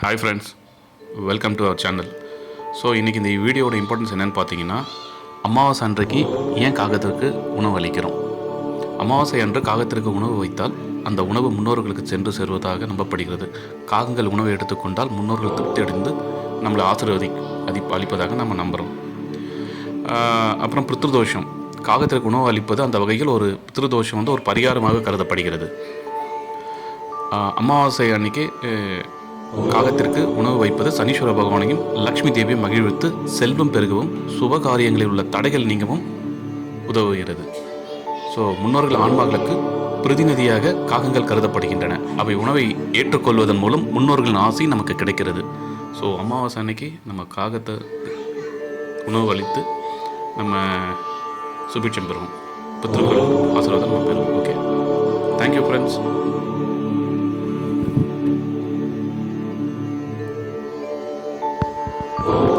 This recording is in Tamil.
Hi friends, welcome to our channel. So இன்றைக்கி இந்த வீடியோட இம்பார்ட்டன்ஸ் என்னென்னு பார்த்தீங்கன்னா, அமாவாசை அன்றைக்கு ஏன் காகத்திற்கு உணவு அளிக்கிறோம். அமாவாசை அன்று காகத்திற்கு உணவு வைத்தால் அந்த உணவு முன்னோர்களுக்கு சென்று சேருவதாக நம்பப்படுகிறது. காகங்கள் உணவை எடுத்துக்கொண்டால் முன்னோர்கள் திருப்தி அடைந்து நம்மளை அளிப்பதாக நம்ம நம்புகிறோம். அப்புறம் பித்ருதோஷம், காகத்திற்கு உணவு அளிப்பது அந்த வகையில் ஒரு பித்ருதோஷம் ஒரு பரிகாரமாக கருதப்படுகிறது. அமாவாசை அன்னைக்கு காகத்திற்கு உணவு வைப்பது சனீஸ்வர பகவானையும் லக்ஷ்மி தேவியை மகிழ்வித்து செல்வம் பெருகவும் சுபகாரியங்களில் உள்ள தடைகள் நீங்கவும் உதவுகிறது. ஸோ முன்னோர்கள் ஆன்மாக்களுக்கு பிரதிநிதியாக காகங்கள் கருதப்படுகின்றன. அவை உணவை ஏற்றுக்கொள்வதன் மூலம் முன்னோர்களின் ஆசை நமக்கு கிடைக்கிறது. ஸோ அமாவாசை அன்னைக்கு நம்ம காகத்தை உணவு அளித்து நம்ம சுபிட்சம் பெறுவோம், பித்ருக்கள் ஆசீர்வாதம் நம்ம பெறுவோம். Okay, thank you friends. Oh.